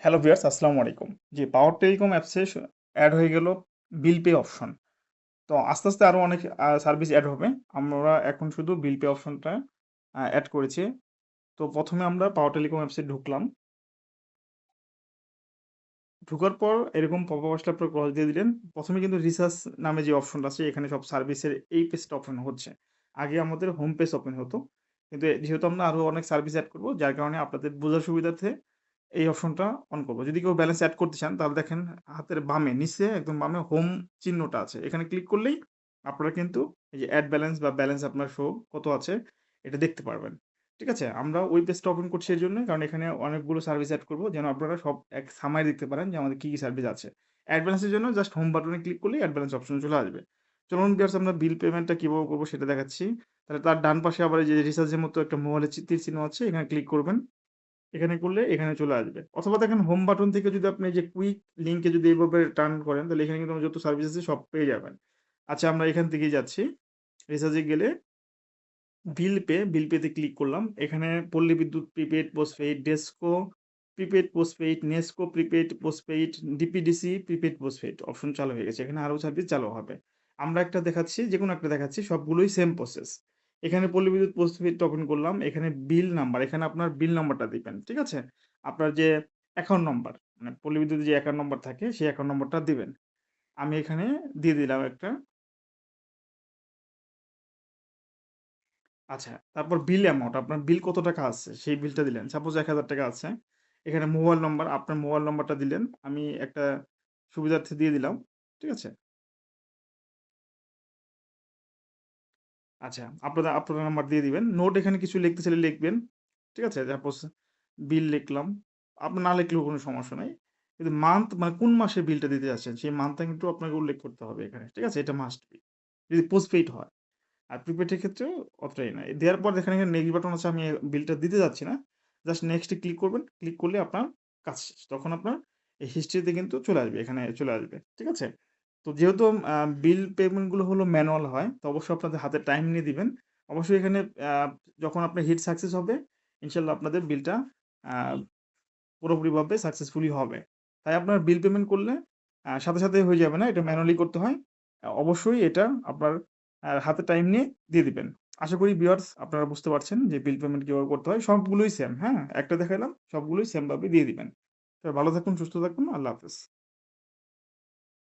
Hello viewers, আসসালামু আলাইকুম। জি, পাওয়ার telecom অ্যাপসে অ্যাড হয়ে গেল বিল পে অপশন। তো আস্তে আস্তে আরও অনেক সার্ভিস অ্যাড হবে। আমরা এখন শুধু বিল পে অপশনটা অ্যাড করেছি। তো প্রথমে আমরা পাওয়ার টেলিকম অ্যাপসে ঢুকলাম। ঢোকার পর এরকম পপআপ আসলে আপনার ক্রস দিয়ে দিলেন। প্রথমে কিন্তু রিসার্চ নামে যে অপশনটা আছে এখানে সব সার্ভিসের এই পেজটা ওপেন হচ্ছে। আগে আমাদের হোম পেজ ওপেন হতো। কিন্তু যেহেতু আমরা আরও অনেক সার্ভিস অ্যাড করব, যার কারণে আপনাদের বোঝার সুবিধার্থে এই অপশনটা অন করব। যদি কেউ ব্যালেন্স এড করতে চান তাহলে দেখেন হাতের বামে নিচে একদম বামে হোম চিহ্নটা আছে। এখানে ক্লিক করলেই আপনারা কিন্তু এই যে এড ব্যালেন্স বা ব্যালেন্স আপনার শো কত আছে এটা দেখতে পারবেন। ঠিক আছে? আমরা ওই পেজটা ওপেন করছি এজন্য কারণ এখানে অনেকগুলো সার্ভিস এড করব যেন আপনারা সব এক সামারি দেখতে পারেন যে আমাদের কি সার্ভিস আছে। এড ব্যালেন্সের জন্য জাস্ট হোম বাটনে ক্লিক করলেই এড ব্যালেন্স অপশন চলে আসবে। চলুন ভিউয়ার্স আমরা বিল পেমেন্টটা কিভাবে করব সেটা দেখাচ্ছি। তাহলে তার ডান পাশে আবার এই যে রিচার্জের মতো একটা মোবাইলের তীর চিহ্ন আছে, এখানে ক্লিক করবেন। এখানে করলে এখানে চলে আসবে। অথবা দেখেন হোম বাটন থেকে যদি আপনি এই যে কুইক লিংকে যদি এভাবে টার্ন করেন তাহলে এখানে কিন্তু যত সার্ভিস আছে সব পেয়ে যাবেন। আচ্ছা, আমরা এখান থেকেই যাচ্ছি। রিচার্জে গেলে বিল পেতে ক্লিক করলাম। এখানে পল্লী বিদ্যুৎ prepaid, postpaid, DESCO prepaid, postpaid, NESCO prepaid, postpaid, DPDC prepaid, postpaid option চালু হয়ে গেছে। এখানে আরো সার্ভিস চালু হবে। আমরা একটা দেখাচ্ছি, যেকোনো একটা দেখাচ্ছি, সবগুলোই সেম প্রসেস। এখানে পল্লী বিদ্যুৎ পোস্টপেইডটা ওপেন করলাম। এখানে বিল নাম্বার, এখানে আপনার বিল নাম্বারটা দিবেন। ঠিক আছে? আপনার যে অ্যাকাউন্ট নাম্বার, মানে পল্লী বিদ্যুতের যে অ্যাকাউন্ট নাম্বার থাকে সেই অ্যাকাউন্ট নাম্বারটা দিবেন। আমি এখানে দিয়ে দিলাম একটা। আচ্ছা, তারপর বিল অ্যামাউন্ট, আপনার বিল কত টাকা আছে সেই বিলটা দিলেন। সাপোজ ৳১,০০০ আছে। এখানে মোবাইল নাম্বার, আপনার মোবাইল নাম্বারটা দিলেন। আমি একটা সুবিধার্থে দিয়ে দিলাম। ঠিক আছে? আচ্ছা, আপনার নাম্বার দিয়ে দিবেন। নোট এখানে কিছু লিখতে চাইলে লিখবেন। ঠিক আছে? সাপোজ বিল লিখলাম। আপনার না লিখলেও কোনো সমস্যা নাই। কিন্তু মান্থ মানে কোন মাসে বিলটা দিতে যাচ্ছেন সেই মান্থটা কিন্তু আপনাকে উল্লেখ করতে হবে এখানে। ঠিক আছে? এটা মাস্ট বি। যদি পোস্টপেইড হয়। আর প্রিপেইড এর ক্ষেত্রেও অতটাই না। দেওয়ার পর দেখেন এখানে নেক্সট বাটন আছে, আমি বিলটা দিতে যাচ্ছি না। জাস্ট নেক্সট এ ক্লিক করবেন। ক্লিক করলে আপনার কাজ শেষ। তখন আপনার এই হিস্ট্রিতে কিন্তু চলে আসবে, এখানে চলে আসবে। ঠিক আছে? তো যেহেতু বিল পেমেন্ট গুলো হলো ম্যানুয়াল হয়, তো অবশ্যই আপনাদের হাতে টাইম নিয়ে দিবেন। অবশ্যই এখানে আ যখন আপনার হিট সাকসেস হবে, ইনশাআল্লাহ আপনাদের বিলটা আ পুরোপুরিভাবে সাকসেসফুলি হবে। তাই আপনার বিল পেমেন্ট করলে সাথে, সাথে হয়ে যাবে না। এটা ম্যানুয়ালি করতে হয়। অবশ্যই এটা আপনার হাতে টাইম নিয়ে দিয়ে দিবেন। আশা করি ভিউয়ার্স আপনারা বুঝতে পারছেন যে বিল পেমেন্ট কিভাবে করতে হয়। সবগুলোই সেম, হ্যাঁ? একটা দেখাইলাম, সবগুলোই সেম ভাবে দিয়ে দিবেন। তো ভালো থাকুন, সুস্থ থাকুন। আল্লাহ হাফেজ।